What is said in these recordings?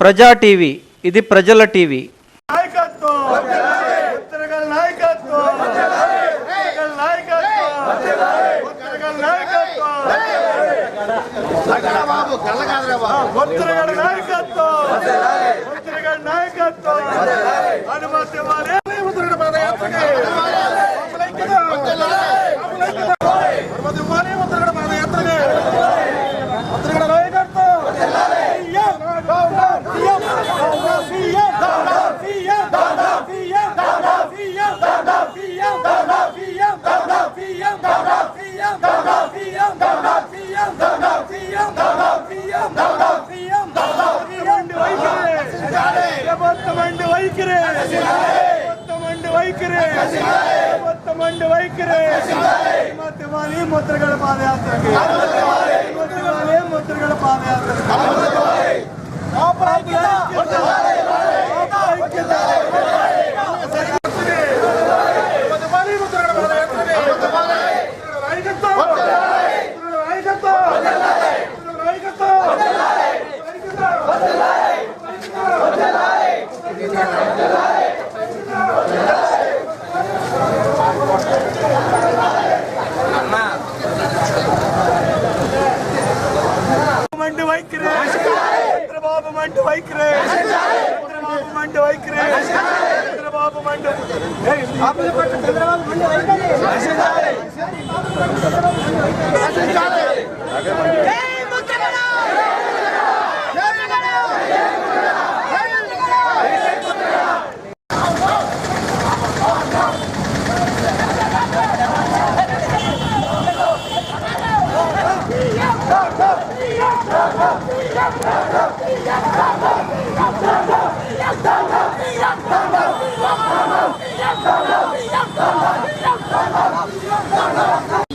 ప్రజా టీవీ, ఇది ప్రజల టీవీ. ముద్రగడ పాదయాత్రకి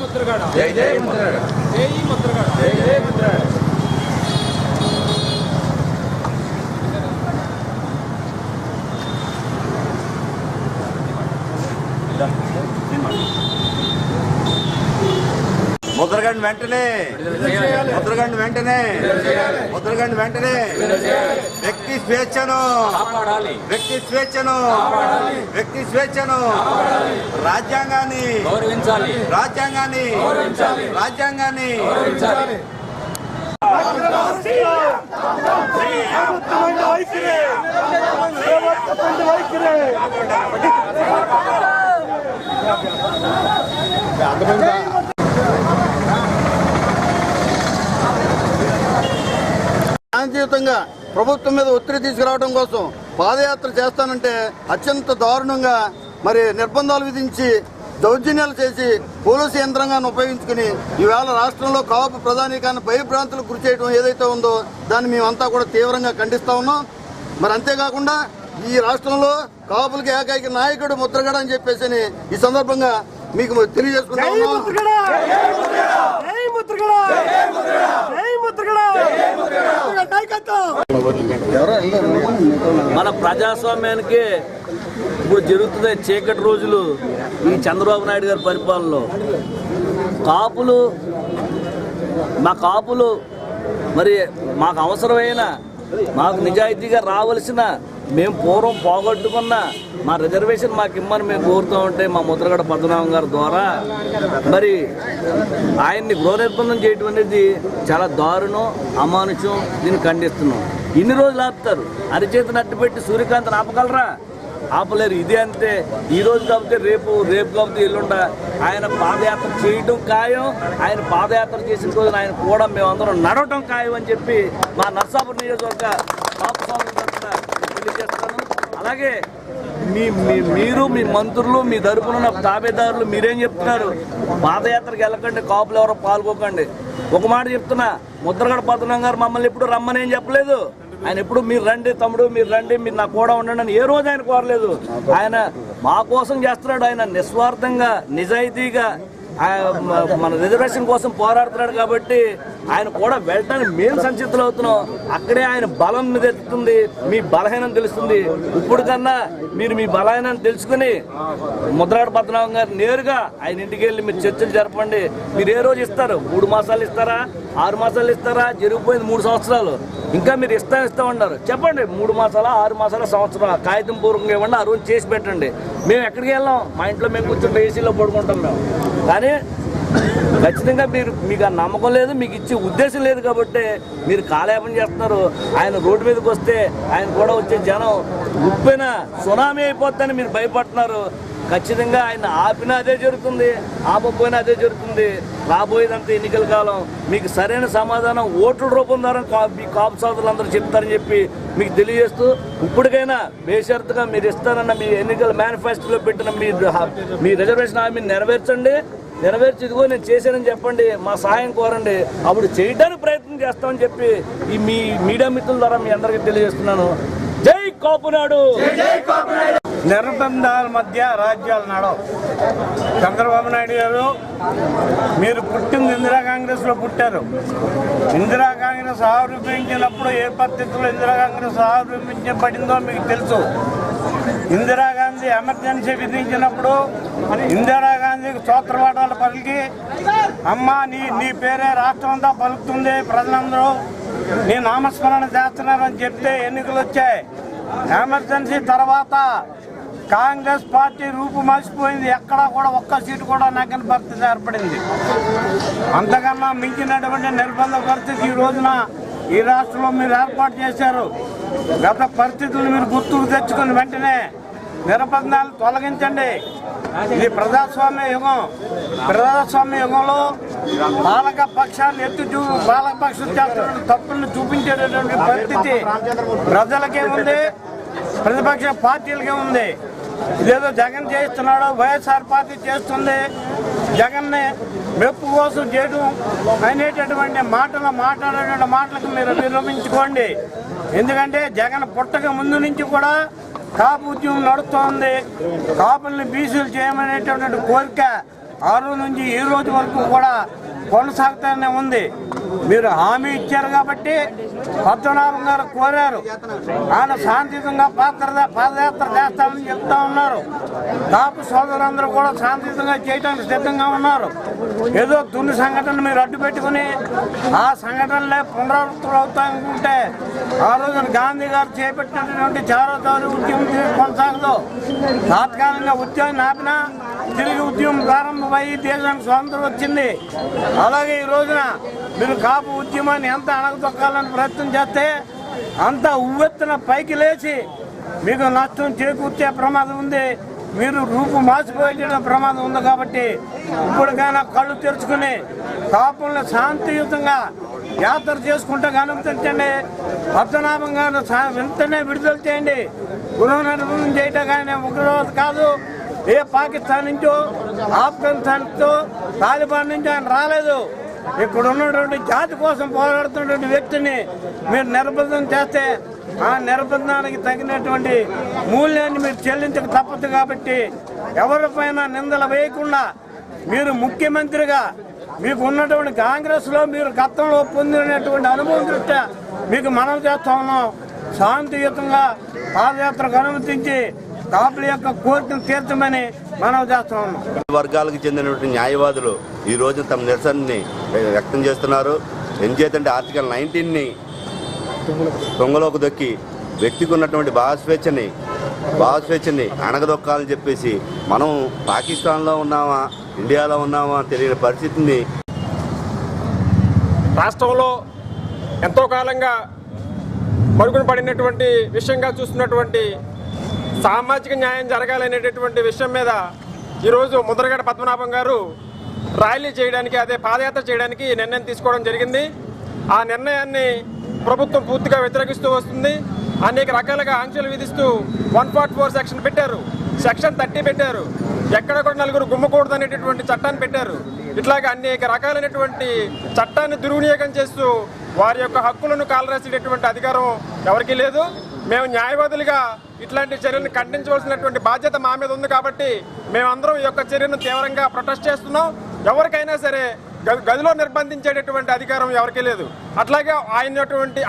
ముద్రగడ జై జై ముద్రగడ, జై ముద్రగడ, జై జై ముద్రగడ. ముద్రగడ వెంటనే, ముద్రగడ వెంటనే, ముద్రగడ వెంటనే. వ్యక్తి స్వేచ్ఛను, వ్యక్తి స్వేచ్ఛను, వ్యక్తి స్వేచ్ఛను, రాజ్యాంగాన్ని గౌరవించాలి, రాజ్యాంగాన్ని గౌరవించాలి, రాజ్యాంగాన్ని గౌరవించాలి. శాంతియుతంగా ప్రభుత్వం మీద ఒత్తిడి తీసుకురావడం కోసం పాదయాత్ర చేస్తానంటే అత్యంత దారుణంగా మరి నిర్బంధాలు విధించి దౌర్జన్యాలు చేసి పోలీసు యంత్రాంగాన్ని ఉపయోగించుకుని ఈవేళ రాష్ట్రంలో కాపు ప్రధానికాన్ని భయభ్రాంతులకు గురి చేయడం ఏదైతే ఉందో దాన్ని మేమంతా కూడా తీవ్రంగా ఖండిస్తా ఉన్నాం. మరి అంతేకాకుండా ఈ రాష్ట్రంలో కాపులకి ఏకైక నాయకుడు ముద్రగడ అని చెప్పేసి ఈ సందర్భంగా మీకు తెలియజేసుకుంటా ఉన్నాం. మన ప్రజాస్వామ్యానికి ఇప్పుడు జరుగుతున్న చీకటి రోజులు ఈ చంద్రబాబు నాయుడు గారి పరిపాలనలో. కాపులు మరి మాకు అవసరమైన, మాకు నిజాయితీగా రావాల్సిన, మేము పూర్వం పోగొట్టుకున్న మా రిజర్వేషన్ మాకు ఇమ్మని మేము కోరుతూ ఉంటే మా ముద్రగడ పద్మనాభం గారి ద్వారా మరి ఆయన్ని గృహ నిర్బంధం చేయడం అనేది చాలా దారుణం, అమానుషం. దీన్ని ఖండిస్తున్నాం. ఇన్ని రోజులు ఆపుతారు, అరిచేతిని అట్టుపెట్టి సూర్యకాంతిని ఆపగలరా? ఆపలేరు. ఇదే అంతే. ఈ రోజు కాకపోతే రేపు, రేపు కాకపోతే ఎల్లుండ ఆయన పాదయాత్ర చేయడం ఖాయం. ఆయన పాదయాత్ర చేసిన రోజున ఆయన కూడా మేమందరం నడవటం ఖాయం అని చెప్పి మా నర్సాపురం నియోజకవర్గ పాపస్వామి తరఫున తెలియజేస్తాను. అలాగే మీరు, మీ మంత్రులు, మీ తరపున తాబేదారులు మీరేం చెప్తున్నారు? పాదయాత్రకు వెళ్ళకండి, కాపులు ఎవరో పాల్గొకండి. ఒక మాట చెప్తున్నా, ముద్రగడ పద్మనాభం గారు మమ్మల్ని ఎప్పుడు రమ్మని ఏం చెప్పలేదు. ఆయన ఎప్పుడు మీరు రండి తమ్ముడు, మీరు రండి, మీరు నా కూడా ఉండండి అని ఏ రోజు ఆయన కోరలేదు. ఆయన మా కోసం చేస్తున్నాడు. ఆయన నిస్వార్థంగా, నిజాయితీగా మన రిజర్వేషన్ కోసం పోరాడుతున్నాడు కాబట్టి ఆయన కూడా వెళ్ళడానికి మేము సంసిద్ధులు అవుతున్నాం. అక్కడే ఆయన బలం మీద ఎత్తుతుంది, మీ బలహీనం తెలుస్తుంది. ఇప్పుడు కన్నా మీరు మీ బలహీనం తెలుసుకుని ముద్రగడ పద్మనాభం గారు నేరుగా ఆయన ఇంటికి వెళ్ళి మీరు చర్చలు జరపండి. మీరు ఏ రోజు ఇస్తారు? 3 మాసాలు ఇస్తారా? 6 మాసాలు ఇస్తారా? జరిగిపోయింది 3 సంవత్సరాలు. ఇంకా మీరు ఇస్తా ఉన్నారు. చెప్పండి, 3 మాసాలా, 6 మాసాల, సంవత్సరం కాగితం పూర్వకంగా ఇవ్వండి, ఆ రోజు చేసి పెట్టండి. మేము ఎక్కడికి వెళ్ళాం? మా ఇంట్లో మేము కూర్చుంటే ఏసీలో పడుకుంటాం మేము. కానీ ఖచ్చితంగా మీకు ఆ నమ్మకం లేదు, మీకు ఇచ్చే ఉద్దేశం లేదు కాబట్టి మీరు కాలయాపన చేస్తున్నారు. ఆయన రోడ్డు మీదకి వస్తే ఆయన కూడా వచ్చే జనం ఉప్పిన సునామీ అయిపోతుందని మీరు భయపడుతున్నారు. ఖచ్చితంగా ఆయన ఆపినా అదే జరుగుతుంది, ఆపపోయినా అదే జరుగుతుంది. రాబోయేదంతా ఎన్నికల కాలం. మీకు సరైన సమాధానం ఓట్ల రూపం ద్వారా మీ కాపు సోదరులందరూ చెప్తారని చెప్పి మీకు తెలియజేస్తూ, ఇప్పటికైనా బేషరతుగా మీరు ఇస్తారన్న మీ ఎన్నికల మేనిఫెస్టోలో పెట్టిన మీ రిజర్వేషన్ హామీని నెరవేర్చి ఇదిగో నేను చేశానని చెప్పండి, మా సహాయం కోరండి, అప్పుడు చేయడానికి ప్రయత్నం చేస్తామని చెప్పి ఈ మీ మీడియా మిత్రుల ద్వారా మీ అందరికీ తెలియజేస్తున్నాను. జై కాపునాడు. నిర్బంధాల మధ్య రాజ్యాలు నడవు. చంద్రబాబు నాయుడు గారు, మీరు పుట్టింది ఇందిరా కాంగ్రెస్లో పుట్టారు. ఇందిరా కాంగ్రెస్ ఆవిర్భవించినప్పుడు ఏ పద్ధతిలో ఇందిరా కాంగ్రెస్ ఆవిర్భవించబడిందో మీకు తెలుసు. ఇందిరాగాంధీ ఎమర్జెన్సీ విధించినప్పుడు ఇందిరాగాంధీకి స్తోత్రపాఠాలు పలికి, అమ్మ నీ పేరే రాష్ట్రం అంతా పలుకుతుంది, ప్రజలందరూ నీ నామస్మరణ చేస్తున్నారని చెప్తే ఎన్నికలు వచ్చాయి. ఎమర్జెన్సీ తర్వాత కాంగ్రెస్ పార్టీ రూపు మార్చిపోయింది. ఎక్కడా కూడా ఒక్క సీటు కూడా నగ్గని పరిస్థితి ఏర్పడింది. అంతకన్నా మించినటువంటి నిర్బంధ పరిస్థితి ఈ రోజున ఈ రాష్ట్రంలో మీరు ఏర్పాటు చేశారు. గత పరిస్థితులు మీరు గుర్తుకు తెచ్చుకుని వెంటనే నిర్బంధాలు తొలగించండి. ఇది ప్రజాస్వామ్య యుగం. ప్రజాస్వామ్య యుగంలో పాలక పక్షాన్ని పాలక పక్షం చేస్తున్న తప్పులను చూపించేటటువంటి పరిస్థితి ప్రజలకే ఉంది, ప్రతిపక్ష పార్టీలకే ఉంది. ఇదేదో జగన్ చేస్తున్నాడు, వైఎస్ఆర్ పార్టీ చేస్తుంది, జగన్ని మెప్పు కోసం చేయడం అనేటటువంటి మాట్లాడేటువంటి మాటలకు మీరు విరమించుకోండి. ఎందుకంటే జగన్ పుట్టక ముందు నుంచి కూడా కాపు ఉద్యమం నడుస్తోంది. కాపుల్ని బీసీలు చేయమనేటటువంటి కోరిక ఆ రోజు నుంచి ఈ రోజు వరకు కూడా కొనసాగుతూనే ఉంది. మీరు హామీ ఇచ్చారు కాబట్టి పద్మనాభం గారు కోరారు, ఆయన శాంతియుతంగా పాదయాత్ర చేస్తామని చెప్తా ఉన్నారు. కాపు సోదరులందరూ కూడా శాంతియుతంగా చేయడానికి సిద్ధంగా ఉన్నారు. ఏదో తుని సంఘటన మీరు అడ్డు పెట్టుకుని ఆ సంఘటనలే పునరావృత్తులు అవుతాయనుకుంటే ఆ రోజున గాంధీ గారు చేపట్టినటువంటి చారోదారి ఉద్యమం కొనసాగదు. తాత్కాలికంగా ఉద్యమం ఆపినా తిరిగి ఉద్యమం ప్రారంభమయ్యి దేశానికి స్వాతంత్రం వచ్చింది. అలాగే ఈ రోజున మీరు కాపు ఉద్యమాన్ని ఎంత అణగదొక్కాలని ప్రయత్నం చేస్తే అంత ఉవ్వెత్తున పైకి లేచి మీకు నష్టం చేకూర్చే ప్రమాదం ఉంది. మీరు రూపు మార్చిపోయే ప్రమాదం ఉంది. కాబట్టి ఇప్పటికైనా కళ్ళు తెరుచుకుని కాపుల్ని శాంతియుతంగా యాత్ర చేసుకుంటే అనుమతించండి. పద్మనాభం గారు వెంటనే విడుదల చేయండి. గృహ నిర్బంధం చేయటం కానీ ఉగ్రవాద కాదు. ఏ పాకిస్తాన్ నుంచో ఆఫ్ఘనిస్తాన్ నుంచో తాలిబాన్ నుంచి ఆయన రాలేదు. ఇక్కడ ఉన్నటువంటి జాతి కోసం పోరాడుతున్నటువంటి వ్యక్తిని మీరు నిర్బంధం చేస్తే ఆ నిర్బంధానికి తగినటువంటి మూల్యాన్ని మీరు చెల్లించక తప్పదు. కాబట్టి ఎవరిపైన నిందలు వేయకుండా మీరు ముఖ్యమంత్రిగా మీకు ఉన్నటువంటి కాంగ్రెస్లో మీరు గతంలో పొందినటువంటి అనుభవం దృష్ట్యా మీకు మనం చేస్తా ఉన్నాం. శాంతియుతంగా పాదయాత్రకు అనుమతించి కాపుల యొక్క కోరికను తీర్చమని మనం చేస్తా ఉన్నాం. వర్గాలకు చెందినటువంటి న్యాయవాదులు ఈ రోజు తమ నిరసనని వ్యక్తం చేస్తున్నారు. ఎందుచేతంటే ఆర్టికల్ 19ని తొంగలోకి దొక్కి వ్యక్తికి ఉన్నటువంటి భావస్వేచ్ఛని అణగదొక్కాలని చెప్పేసి మనం పాకిస్తాన్లో ఉన్నామా ఇండియాలో ఉన్నామా తెలియని పరిస్థితిని రాష్ట్రంలో ఎంతో కాలంగా మరుగున పడినటువంటి విషయంగా చూస్తున్నటువంటి సామాజిక న్యాయం జరగాలనేటటువంటి విషయం మీద ఈరోజు ముద్రగడ పద్మనాభం గారు ర్యాలీ చేయడానికి, అదే పాదయాత్ర చేయడానికి నిర్ణయం తీసుకోవడం జరిగింది. ఆ నిర్ణయాన్ని ప్రభుత్వం పూర్తిగా వ్యతిరేకిస్తూ వస్తుంది. అనేక రకాలుగా ఆంక్షలు విధిస్తూ 144 సెక్షన్ పెట్టారు, సెక్షన్ 30 పెట్టారు, ఎక్కడ కూడా నలుగురు గుమ్మకూడదు అనేటటువంటి చట్టాన్ని పెట్టారు. ఇట్లాగే అనేక రకాలైనటువంటి చట్టాన్ని దుర్వినియోగం చేస్తూ వారి యొక్క హక్కులను కాలరాసేటటువంటి అధికారం ఎవరికీ లేదు. మేము న్యాయవాదులుగా ఇట్లాంటి చర్యలను ఖండించవలసినటువంటి బాధ్యత మా మీద ఉంది. కాబట్టి మేమందరం ఈ యొక్క చర్యను తీవ్రంగా ప్రొటెస్ట్ చేస్తున్నాం. ఎవరికైనా సరే గదిలో నిర్బంధించేటటువంటి అధికారం ఎవరికీ లేదు. అట్లాగే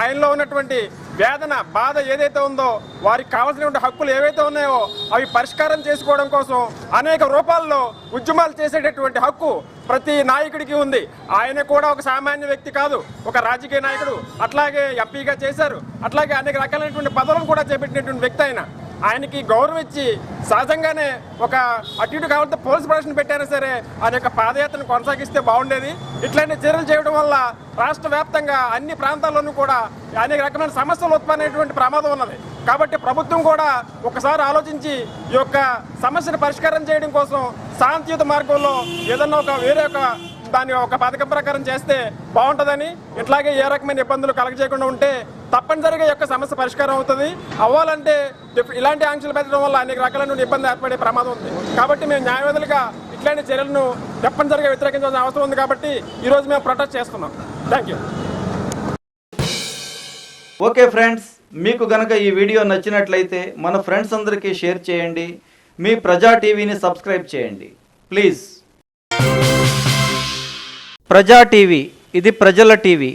ఆయనలో ఉన్నటువంటి వేదన బాధ ఏదైతే ఉందో వారికి కావాల్సినటువంటి హక్కులు ఏవైతే ఉన్నాయో అవి పరిష్కారం చేసుకోవడం కోసం అనేక రూపాల్లో ఉద్యమాలు చేసేటటువంటి హక్కు ప్రతి నాయకుడికి ఉంది. ఆయన కూడా ఒక సామాన్య వ్యక్తి కాదు, ఒక రాజకీయ నాయకుడు. అట్లాగే ఎంపీగా చేశారు, అట్లాగే అనేక రకాలైనటువంటి పదవులను కూడా చేపట్టినటువంటి వ్యక్తి ఆయనకి గౌరవం ఇచ్చి సహజంగానే ఒక అటు ఇటు కావాలంటే పోలీస్ ప్రొటెక్షన్ పెట్టైనా సరే ఆయన యొక్క పాదయాత్రను కొనసాగిస్తే బాగుండేది. ఇట్లాంటి చర్యలు చేయడం వల్ల రాష్ట్ర వ్యాప్తంగా అన్ని ప్రాంతాల్లోనూ కూడా అనేక రకమైన సమస్యలు ఉత్పన్నమైనటువంటి ప్రమాదం ఉన్నది. కాబట్టి ప్రభుత్వం కూడా ఒకసారి ఆలోచించి ఈ యొక్క సమస్యను పరిష్కారం చేయడం కోసం శాంతియుత మార్గంలో ఏదన్నా వేరే దాని ఒక పథకం ప్రకారం చేస్తే బాగుంటుందని, ఇట్లాగే ఏ రకమైన ఇబ్బందులు కలగజేయకుండా ఉంటే తప్పనిసరిగా యొక్క సమస్య పరిష్కారం అవుతుంది. అవ్వాలంటే ఇలాంటి ఆంక్షలు పెట్టడం వల్ల అనేక రకాలైన ఇబ్బంది ఏర్పడే ప్రమాదం ఉంది. కాబట్టి మేము న్యాయవాదులుగా ఇట్లాంటి చర్యలను తప్పనిసరిగా వ్యతిరేకించాల్సిన అవసరం ఉంది. కాబట్టి ఈరోజు మేము ప్రొటెస్ట్ చేస్తున్నాం. Thank you. ఓకే ఫ్రెండ్స్, మీకు గనక ఈ వీడియో నచ్చినట్లయితే మన ఫ్రెండ్స్ అందరికీ షేర్ చేయండి. మీ ప్రజా టీవీని సబ్స్క్రైబ్ చేయండి ప్లీజ్. ప్రజా టీవీ, ఇది ప్రజల టీవీ.